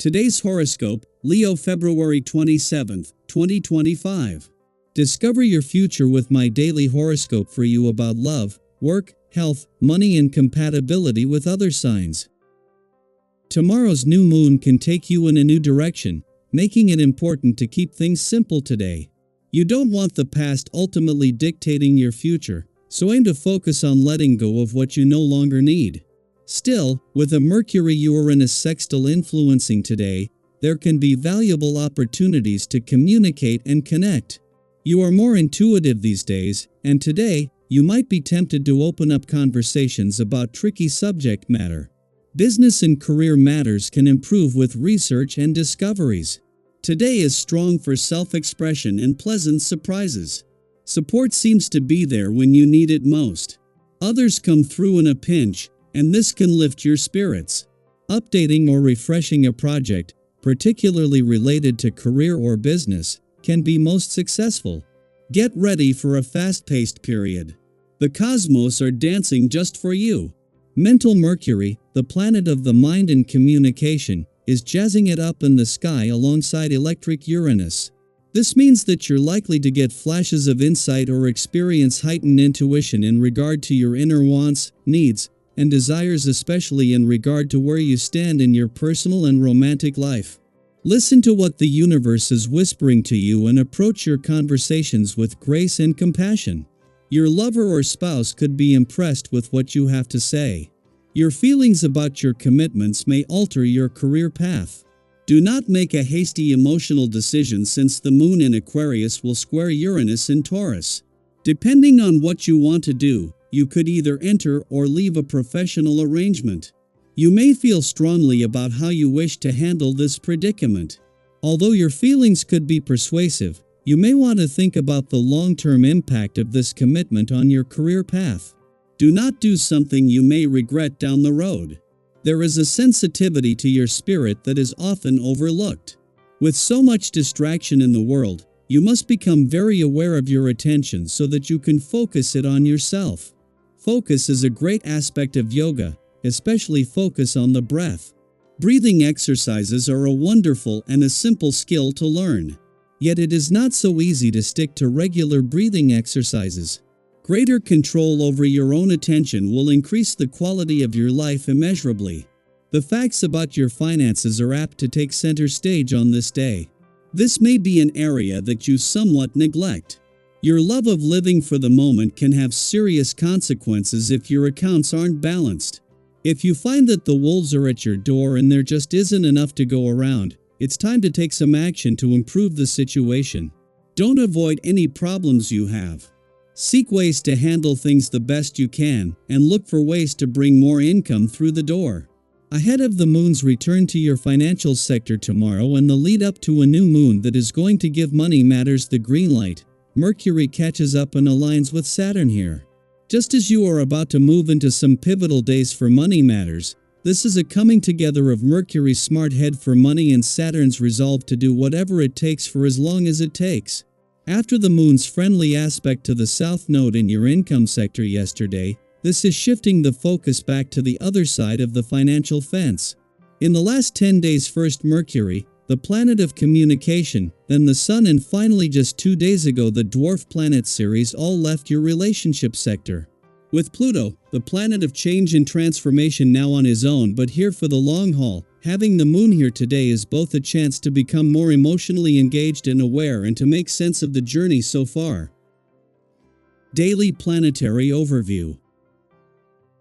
Today's horoscope, Leo February 27th, 2025. Discover your future with my daily horoscope for you about love, work, health, money and compatibility with other signs. Tomorrow's new moon can take you in a new direction, making it important to keep things simple today. You don't want the past ultimately dictating your future, so aim to focus on letting go of what you no longer need. Still, with a Mercury-Uranus sextile influencing today, there can be valuable opportunities to communicate and connect. You are more intuitive these days, and today, you might be tempted to open up conversations about tricky subject matter. Business and career matters can improve with research and discoveries. Today is strong for self-expression and pleasant surprises. Support seems to be there when you need it most. Others come through in a pinch, and this can lift your spirits. Updating or refreshing a project, particularly related to career or business, can be most successful. Get ready for a fast-paced period. The cosmos are dancing just for you. Mental Mercury, the planet of the mind and communication, is jazzing it up in the sky alongside electric Uranus. This means that you're likely to get flashes of insight or experience heightened intuition in regard to your inner wants, needs, and desires, especially in regard to where you stand in your personal and romantic life. Listen to what the universe is whispering to you and approach your conversations with grace and compassion. Your lover or spouse could be impressed with what you have to say. Your feelings about your commitments may alter your career path. Do not make a hasty emotional decision since the moon in Aquarius will square Uranus in Taurus. Depending on what you want to do, you could either enter or leave a professional arrangement. You may feel strongly about how you wish to handle this predicament. Although your feelings could be persuasive, you may want to think about the long-term impact of this commitment on your career path. Do not do something you may regret down the road. There is a sensitivity to your spirit that is often overlooked. With so much distraction in the world, you must become very aware of your attention so that you can focus it on yourself. Focus is a great aspect of yoga, especially focus on the breath. Breathing exercises are a wonderful and a simple skill to learn. Yet it is not so easy to stick to regular breathing exercises. Greater control over your own attention will increase the quality of your life immeasurably. The facts about your finances are apt to take center stage on this day. This may be an area that you somewhat neglect. Your love of living for the moment can have serious consequences if your accounts aren't balanced. If you find that the wolves are at your door and there just isn't enough to go around, it's time to take some action to improve the situation. Don't avoid any problems you have. Seek ways to handle things the best you can, and look for ways to bring more income through the door. Ahead of the moon's return to your financial sector tomorrow and the lead up to a new moon that is going to give money matters the green light, Mercury catches up and aligns with Saturn here. Just as you are about to move into some pivotal days for money matters, this is a coming together of Mercury's smart head for money and Saturn's resolve to do whatever it takes for as long as it takes. After the moon's friendly aspect to the south node in your income sector yesterday, this is shifting the focus back to the other side of the financial fence. In the last 10 days, first Mercury, the planet of communication, then the Sun, and finally just 2 days ago the dwarf planet Ceres all left your relationship sector. With Pluto, the planet of change and transformation, now on his own but here for the long haul, having the moon here today is both a chance to become more emotionally engaged and aware and to make sense of the journey so far. Daily Planetary Overview.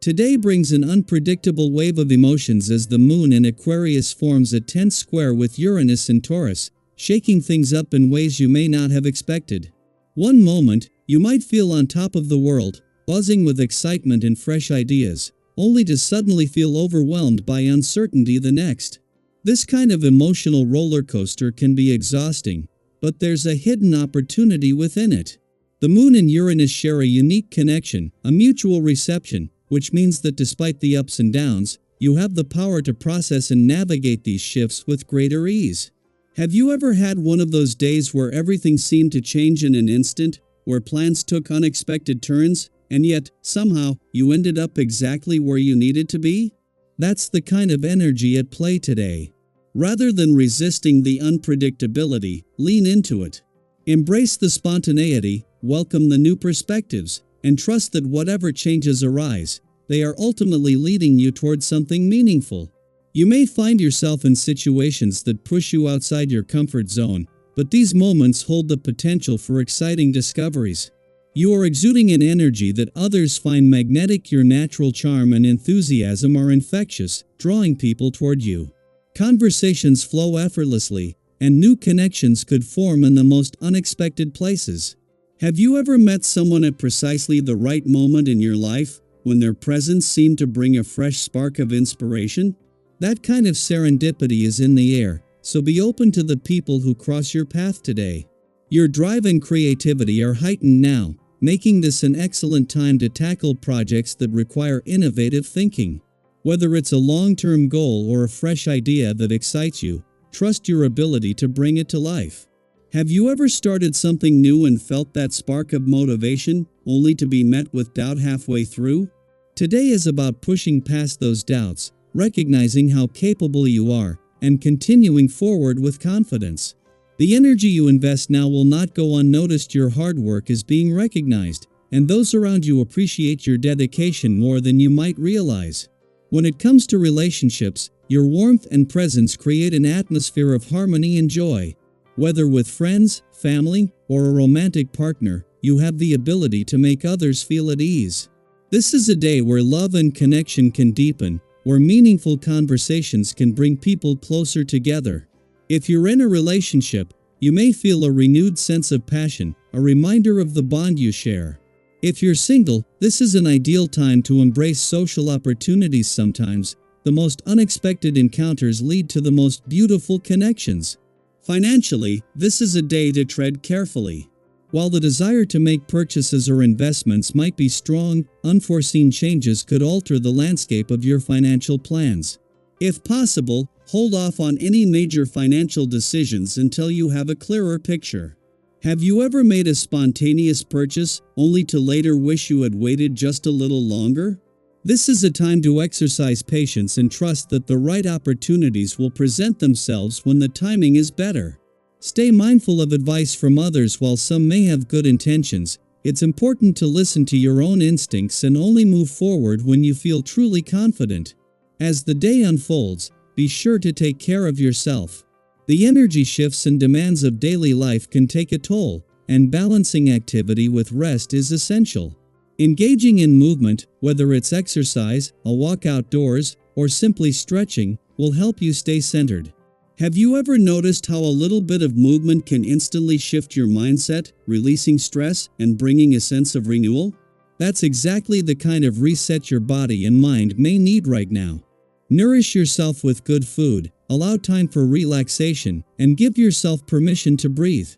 Today brings an unpredictable wave of emotions as the moon in Aquarius forms a tense square with Uranus in Taurus, shaking things up in ways you may not have expected. One moment, you might feel on top of the world, buzzing with excitement and fresh ideas, only to suddenly feel overwhelmed by uncertainty the next. This kind of emotional roller coaster can be exhausting, but there's a hidden opportunity within it. The moon and Uranus share a unique connection, a mutual reception, which means that despite the ups and downs, you have the power to process and navigate these shifts with greater ease. Have you ever had one of those days where everything seemed to change in an instant, where plans took unexpected turns, and yet, somehow, you ended up exactly where you needed to be? That's the kind of energy at play today. Rather than resisting the unpredictability, lean into it. Embrace the spontaneity, welcome the new perspectives, and trust that whatever changes arise, they are ultimately leading you towards something meaningful. You may find yourself in situations that push you outside your comfort zone, but these moments hold the potential for exciting discoveries. You are exuding an energy that others find magnetic. Your natural charm and enthusiasm are infectious, drawing people toward you. Conversations flow effortlessly, and new connections could form in the most unexpected places. Have you ever met someone at precisely the right moment in your life, when their presence seemed to bring a fresh spark of inspiration? That kind of serendipity is in the air, so be open to the people who cross your path today. Your drive and creativity are heightened now, making this an excellent time to tackle projects that require innovative thinking. Whether it's a long-term goal or a fresh idea that excites you, trust your ability to bring it to life. Have you ever started something new and felt that spark of motivation, only to be met with doubt halfway through? Today is about pushing past those doubts, recognizing how capable you are, and continuing forward with confidence. The energy you invest now will not go unnoticed. Your hard work is being recognized, and those around you appreciate your dedication more than you might realize. When it comes to relationships, your warmth and presence create an atmosphere of harmony and joy. Whether with friends, family, or a romantic partner, you have the ability to make others feel at ease. This is a day where love and connection can deepen, where meaningful conversations can bring people closer together. If you're in a relationship, you may feel a renewed sense of passion, a reminder of the bond you share. If you're single, this is an ideal time to embrace social opportunities. Sometimes, the most unexpected encounters lead to the most beautiful connections. Financially, this is a day to tread carefully. While the desire to make purchases or investments might be strong, unforeseen changes could alter the landscape of your financial plans. If possible, hold off on any major financial decisions until you have a clearer picture. Have you ever made a spontaneous purchase, only to later wish you had waited just a little longer? This is a time to exercise patience and trust that the right opportunities will present themselves when the timing is better. Stay mindful of advice from others. While some may have good intentions, it's important to listen to your own instincts and only move forward when you feel truly confident. As the day unfolds, be sure to take care of yourself. The energy shifts and demands of daily life can take a toll, and balancing activity with rest is essential. Engaging in movement, whether it's exercise, a walk outdoors, or simply stretching, will help you stay centered. Have you ever noticed how a little bit of movement can instantly shift your mindset, releasing stress and bringing a sense of renewal? That's exactly the kind of reset your body and mind may need right now. Nourish yourself with good food, allow time for relaxation, and give yourself permission to breathe.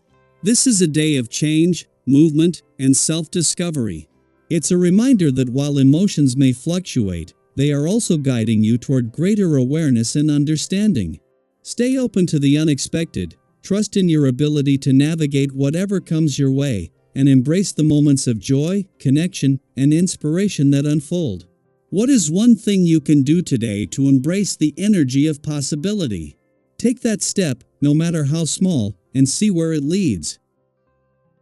This is a day of change, movement, and self-discovery. It's a reminder that while emotions may fluctuate, they are also guiding you toward greater awareness and understanding. Stay open to the unexpected, trust in your ability to navigate whatever comes your way, and embrace the moments of joy, connection, and inspiration that unfold. What is one thing you can do today to embrace the energy of possibility? Take that step, no matter how small, and see where it leads.